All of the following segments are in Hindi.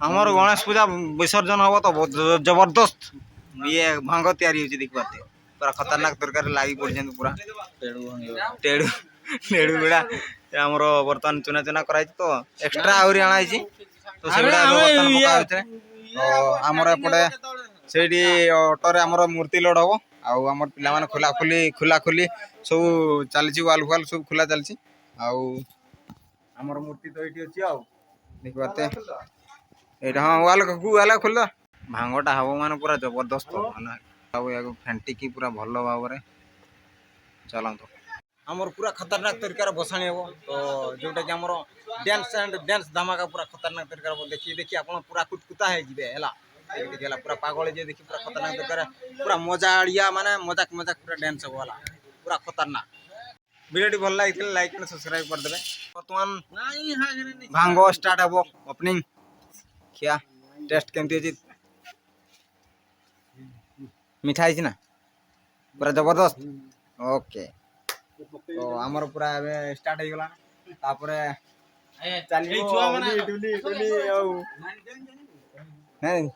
ଆମର ଗଣେଶ ପୂଜା ବିସର୍ଜନ ହବ ତ ଜବରଦସ୍ତ ଇଏ ଭାଙ୍ଗ ତିଆରି ହେଉଛି ଦେଖିପାରତେ ପୁରା ଖତରନାକ ତରକାରୀ ଲାଗି ପଡ଼ିଛନ୍ତି ପୁରା ଟେଡ଼ୁ ଟେଡ଼ୁ ଗୁଡ଼ା ଆମର ବର୍ତ୍ତମାନ ଚୁନା ଚୁନା କରାହେଇଛି ତ ଏକ୍ସଟ୍ରା ଆହୁରି ଅଣାହେଇଛି ତ ସେଗୁଡ଼ା ବର୍ତ୍ତମାନ ପକା ହେଉଛେ ତ ଆମର ଏପଟେ ସେଇଠି ଅଟୋରେ ଆମର ମୂର୍ତ୍ତି ଲୋଡ଼ ହବ ଆଉ ଆମର ପିଲାମାନେ ଖୋଲା ସବୁ ଚାଲିଛି ୱାଲ୍ ଫାଲ୍ ସବୁ ଖୋଲା ଚାଲିଛି ଆଉ ଆମର ମୂର୍ତ୍ତି ତ ଏଇଠି ଅଛି ଆଉ ଦେଖିପାରତେ ଏଇଟା ହଁ ୱାଲ୍ ଖୋଲ ଭାଙ୍ଗଟା ହବ ମାନେ ପୁରା ଜବରଦସ୍ତ ଆଉ ୟାକୁ ଫେଣ୍ଟିକି ପୁରା ଭଲ ଭାବରେ ଚାଲନ୍ତୁ ଆମର ପୁରା ଖତରନାକ ତରିକାର ବସାଣି ହେବ ତ ଯେଉଁଟାକି ଆମର ଡ୍ୟାନ୍ସ ଧାମାକା ପୁରା ଖତରନାକ ତରିକାର ହେବ ଦେଖି ଆପଣ ପୁରା କୁତକୁତା ହେଇଯିବେ ହେଲା देखिए पूरा पागल जे देखिए पूरा खतरनाक तरीका पूरा मजाड़िया माने मजाक पूरा डांस हो वाला पूरा खतरनाक वीडियो भल लगी लाइक एंड सब्सक्राइब कर देबे वर्तमान भांगो स्टार्ट हबो ओपनिंग क्या टेस्ट केमती अछि मिठाई छी ना पूरा जबरदस्त ओके तो हमर पूरा स्टार्ट हो गला तापरे चली डुली नहीं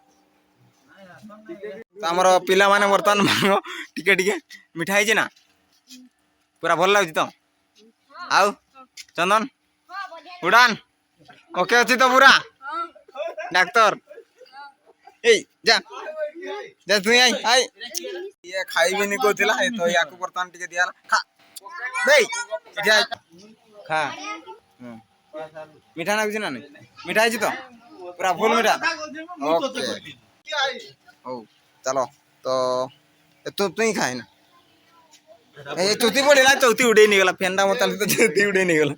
तो आमर पिला माने बर्तमान भांग टिके टिके मिठाई जे ना पूरा भल लागुची तो आउ चंदन उड़ान ओके अच्छी तो पूरा डाक्टर ए जा जा तू आई ये खाई भी नहीं कोथिला तो याकू बर्तमान टिके दिया खा बे खा मीठा लागुची ना नहीं मिठाई छी तो पूरा फुल मीठा ओके ओ चलो तो तू ही खाए ना ए चौथी पड़ी ना चौथी उड़े नहीं गला फेंडा मत तो चौथी उड़े नहीं गला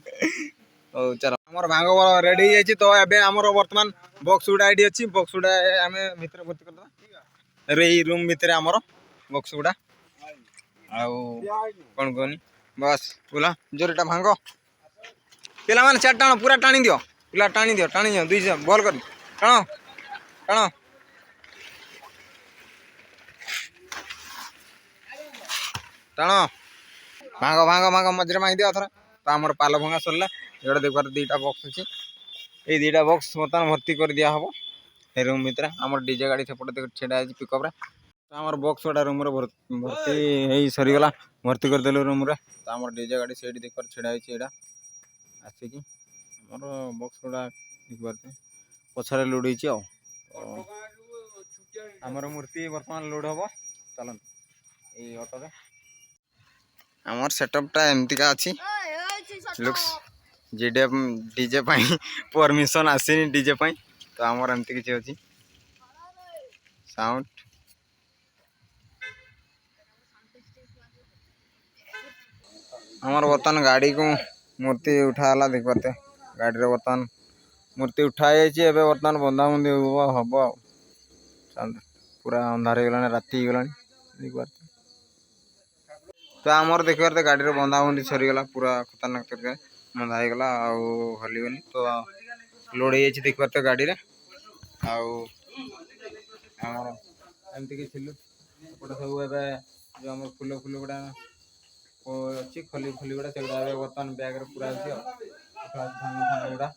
ओ चलो हमर भांग रेडी हो जाई तो एबे हमर वर्तमान बॉक्स गुडा आईडी अछि बॉक्स गुडा हमें भीतर भर्ती कर दबा रे रूम भीतर हमर बॉक्स गुडा आउ कोन कोनी बस बोला जोरटा भांग पिला माने चार टाण पूरा टाणी दियो पिला टाणी दियो 200 बॉल कर टाणो टाणो टाण भांग मझे मांगी दिया थोड़ा तो आम पाल भंगा सरला ये देख दुईटा बक्स अच्छी ये दुईटा बक्स बर्तमान भर्ती कर दिया हम ए रूम भितर आम डीजे गाड़ी सेपटे छेड़ा पिकअप रे तो आम बक्स गुड़ा रूम भर्ती हो सरीगला भर्ती करदेलु रूम रे तो आम डीजे गाड़ी से देख छेड़ा यहाँ आसिक आमर बक्स गुड़ा देख पारे पछारे लोड होमर मूर्ति बर्तमान लोड हम चलते ये ऑटो आमर सेटअपटा एमतीका अच्छी लुक्स डीजे परमिशन आसीनी डीजे तो आमर एमती किसी अच्छी साउंड आमर बर्तमान गाड़ी को मूर्ति उठाला देख पाते गाड़ी रे बर्तमान मूर्ति उठाई एबे बर्तमान बंधाबंधी हम पूरा अंधार हो गला राति हो गला देख पाते तो आमर देख पारे गाड़ी रे बंधाबंधी सरीगला पूरा खतरनाक तरीके बंधा हो गला हलिगनी तो लोड हो देख पाते गाड़ी रे आमर एमती कि सब जो आम फुल गुड़ा अच्छी खली गुड़ा से बर्तमान बैग पूरा अच्छी धान गुड़ा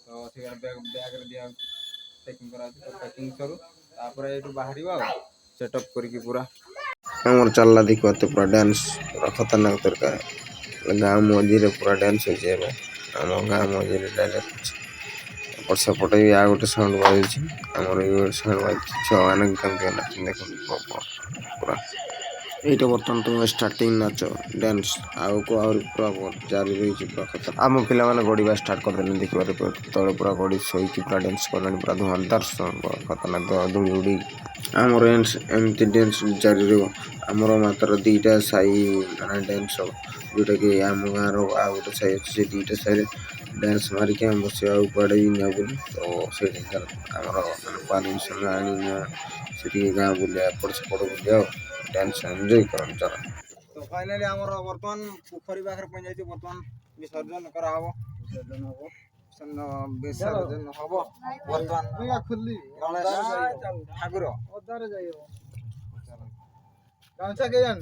तो बैग दिया पैकिंग करा पैकिंग करूँ बाहर सेटअप करके पूरा आमर चलला देख पाते पूरा डांस पूरा खतरनाक तरीका गाँव मझी पूरा डांस हो गाँव मझी डायरेक्ट सेपटे भी आ गोटे साउंड बाजी आमर साउंड बाजी छुआ मैंने देख पूरा ये बर्तमान तुम स्टार्टिंग नाच डांस आउ को पूरा जारी रही पूरा खतर आम पिला मैंने गड़ा स्टार्ट करदे देखिए तले पूरा गड़ी शोक पूरा डांस कर पूरा धुआंधार खतरनाक धूली उड़ी आमर एमती डांस जारी रमर मात्र दुईटा साई माना डांस जोटा कि आम गाँव आ गए साई अच्छे दुईटा साई डांस मारिक आम बस कड़े भी ना बुल तो से परमिशन आनी गाँव बुलिया एपट सेपट बुलिया डांस एंजॉय कर तो फाइनली आमर बर्तमान पोखरी पाखे पहुंच जाए बर्तमान विसर्जन करा विसर्जन हम बर्तमान ठाकुर गामछा के जान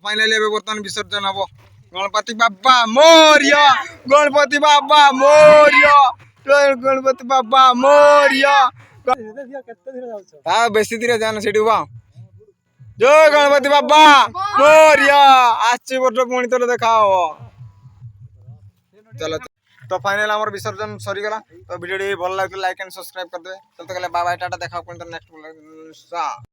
फाइनली बर्तमान विसर्जन हम गणपति बाबा मोरिया गणपति बाबा मोरिया गणपति बाबा मोरिया बेसी धीरे जान से जय गणपति बाबा मोरिया आछि बट पुणी तो देखा चलो तो फाइनल आमर विसर्जन सरी गला तो वीडियो भल लगे लाइक एंड सब्सक्राइब कर दे चलते गले बाय बाय टाटा देखा नेक्स्ट